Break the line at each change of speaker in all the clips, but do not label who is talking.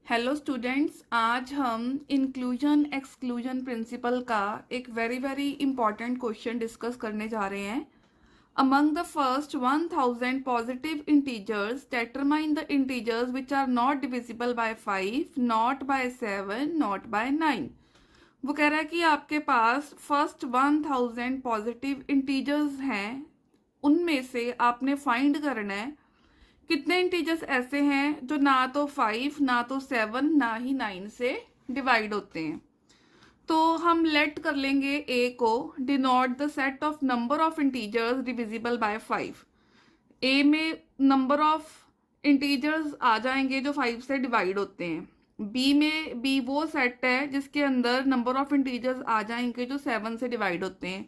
Hello students, आज हम inclusion exclusion principle का एक very very important question discuss करने जा रहे हैं। Among the first 1000 positive integers determine the integers which are not divisible by 5, not by 7, not by 9। वो कह रहा है कि आपके पास फर्स्ट 1000 पॉजिटिव इंटीजर्स हैं, उनमें से आपने फाइंड करना है कितने इंटीजर्स ऐसे हैं जो ना तो 5, ना तो 7, ना ही 9 से डिवाइड होते हैं। तो हम लेट कर लेंगे ए को denote the set of number of integers divisible by 5। ए में नंबर ऑफ इंटीजर्स आ जाएंगे जो 5 से डिवाइड होते हैं। बी में बी वो सेट है जिसके अंदर नंबर ऑफ इंटीजर्स आ जाएंगे जो 7 से डिवाइड होते हैं।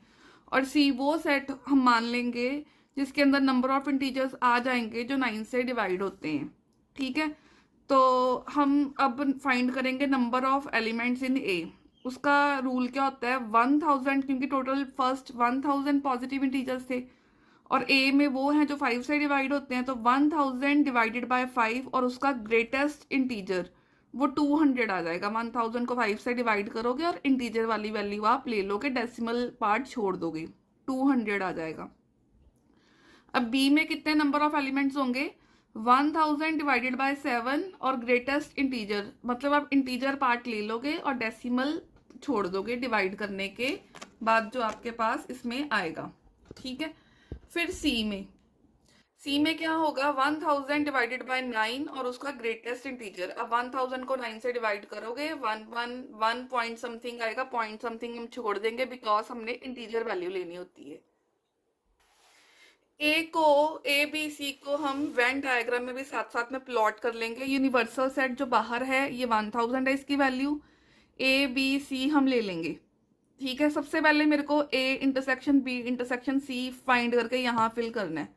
और सी वो सेट हम मान लेंगे जिसके अंदर नंबर ऑफ इंटीजर्स आ जाएंगे जो 9 से डिवाइड होते हैं। ठीक है, तो हम अब फाइंड करेंगे नंबर ऑफ एलिमेंट्स इन ए। उसका रूल क्या होता है, 1000, क्योंकि टोटल फर्स्ट 1000 पॉजिटिव इंटीजर्स थे और ए में वो हैं जो 5 से डिवाइड होते हैं, तो 1000 डिवाइडेड बाय 5 और उसका ग्रेटेस्ट इंटीजर वो 200 आ जाएगा। 1000 को 5 से डिवाइड करोगे और इंटीजर वाली वैल्यू आप ले लोगे, डेसिमल पार्ट छोड़ दोगे, 200 आ जाएगा। अब बी में कितने नंबर ऑफ एलिमेंट्स होंगे, 1000 डिवाइडेड बाय 7 और ग्रेटेस्ट इंटीजर, मतलब आप इंटीजर पार्ट ले लोगे और डेसिमल छोड़ दोगे डिवाइड करने के बाद जो आपके पास इसमें आएगा। ठीक है, फिर सी में क्या होगा, 1000 डिवाइडेड बाय 9 और उसका ग्रेटेस्ट इंटीजर। अब 1000 को 9 से डिवाइड करोगे 1 पॉइंट समथिंग आएगा, पॉइंट समथिंग हम छोड़ देंगे बिकॉज हमने इंटीजर वैल्यू लेनी होती है। ए बी सी को हम वेन डायग्राम में भी साथ साथ में प्लॉट कर लेंगे। यूनिवर्सल सेट जो बाहर है ये 1000 है, इसकी वैल्यू ए बी सी हम ले लेंगे। ठीक है, सबसे पहले मेरे को A intersection B intersection C find करके यहाँ फिल करना है,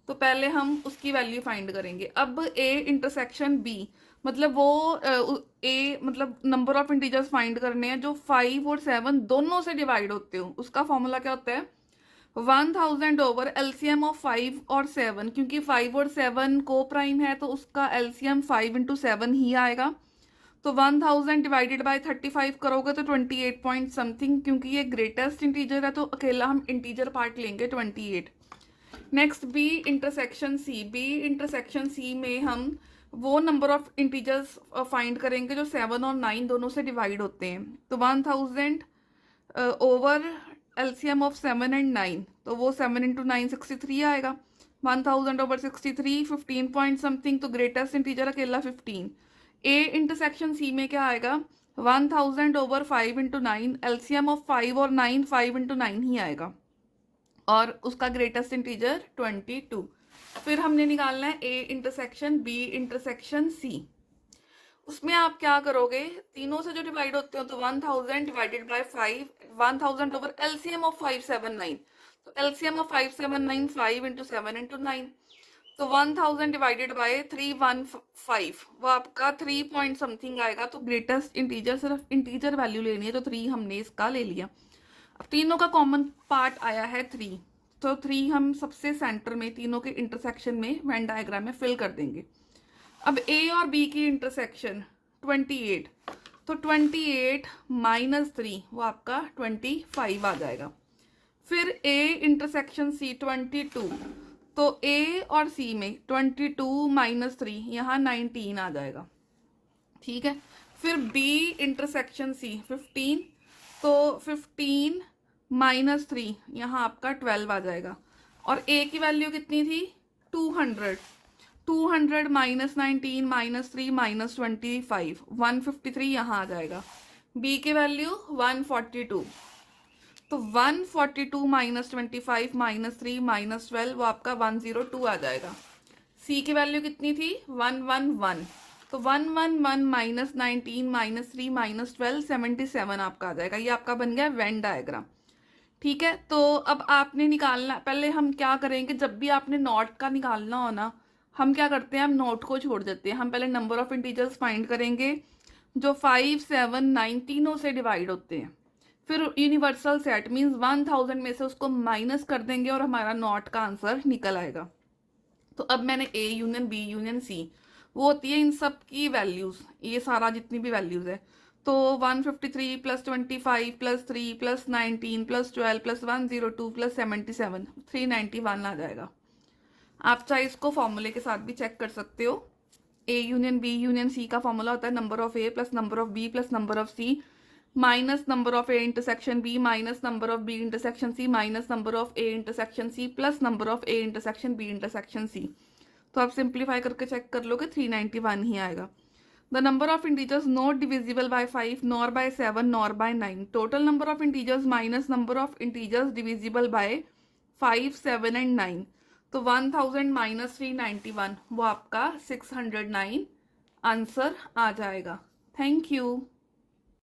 तो पहले हम उसकी वैल्यू फाइंड करेंगे। अब ए इंटरसेक्शन बी मतलब वो ए मतलब नंबर ऑफ इंटीजर्स फाइंड करने हैं जो 5 और 7 दोनों से डिवाइड होते हो। उसका फॉर्मूला क्या होता है, 1000 ओवर एलसीएम ऑफ 5 और 7, क्योंकि 5 और 7 को प्राइम है तो उसका एलसीएम 5 इंटू 7 ही आएगा। तो 1000 डिवाइडेड बाय 35 करोगे तो 28 पॉइंट समथिंग, क्योंकि ये ग्रेटेस्ट इंटीजर है तो अकेला हम इंटीजर पार्ट लेंगे 28। नेक्स्ट बी इंटरसेक्शन सी में हम वो नंबर ऑफ इंटीजर्स फाइंड करेंगे जो 7 और 9 दोनों से डिवाइड होते हैं। तो 1000 ओवर एलसीएम ऑफ 7 एंड 9, तो वो 7 इंटू 9 63 आएगा। 1000 ओवर 63 15 पॉइंट समथिंग, तो ग्रेटेस्ट इंटीजर अकेला 15। ए इंटरसेक्शन सी में क्या आएगा, 1000 ओवर 5 इंटू 9, एलसीएम ऑफ 5 और 9 5 इंटू 9 ही आएगा और उसका ग्रेटेस्ट इंटीजर 22। फिर हमने निकालना है A intersection B intersection C. उसमें आप क्या करोगे, तीनों से जो डिवाइड होते हो तो 1000 divided by 5, 1000 over LCM of 579, तो एलसीएम ऑफ 579 5 इंटू 7 इंटू 9, तो 1000 डिवाइडेड बाय 315, वो आपका 3 पॉइंट समथिंग आएगा। तो ग्रेटेस्ट इंटीजर, सिर्फ इंटीजर वैल्यू लेनी है तो 3 हमने इसका ले लिया। अब तीनों का कॉमन पार्ट आया है 3, तो 3 हम सबसे सेंटर में तीनों के इंटरसेक्शन में वेन डायग्राम में फिल कर देंगे। अब ए और बी की इंटरसेक्शन 28, तो 28 माइनस 3 वो आपका 25 आ जाएगा। फिर ए इंटरसेक्शन सी 22, तो ए और सी में 22 माइनस 3 यहाँ 19 आ जाएगा। ठीक है, फिर बी इंटरसेक्शन सी 15, तो 15 माइनस 3 यहाँ आपका 12 आ जाएगा। और ए की वैल्यू कितनी थी, 200 माइनस 19 माइनस 3 माइनस 25, 153 यहाँ आ जाएगा। बी की वैल्यू 142, तो 142 माइनस 25 माइनस 3 माइनस 12 वो आपका 102 आ जाएगा। सी की वैल्यू कितनी थी, 111, तो 111 माइनस 19 माइनस 3 माइनस 12 77 आपका आ जाएगा। ये आपका बन गया वेन डायग्राम। ठीक है, तो अब आपने निकालना, पहले हम क्या करेंगे, जब भी आपने नॉट का निकालना हो ना, हम क्या करते हैं, हम नोट को छोड़ देते हैं। हम पहले नंबर ऑफ इंटीजर्स फाइंड करेंगे जो 5 7 9 तीनों से डिवाइड होते हैं। फिर यूनिवर्सल सेट मीन्स 1000 में से उसको माइनस कर देंगे और हमारा नॉट का आंसर निकल आएगा। तो अब मैंने A union B union C वो होती है इन सब की वैल्यूज, ये सारा जितनी भी वैल्यूज है। तो 153 plus 25 plus 3 plus 19 plus 12 plus 102 plus 77 391 आ जाएगा। आप चाहे इसको फॉर्मूले के साथ भी चेक कर सकते हो। A union B union C का फॉर्मूला होता है number of A plus number of B plus number of C minus number of A intersection B minus number of B intersection C minus number of A intersection C plus number of A intersection B intersection C. तो आप simplify करके check कर लोगे 391 ही आएगा। The number of integers not divisible by 5 nor bye 7 nor bye 9, total number of integers minus number of integers divisible by 5 7 and 9। तो 1000 minus 391 वो आपका 609 answer आ जाएगा। Thank you.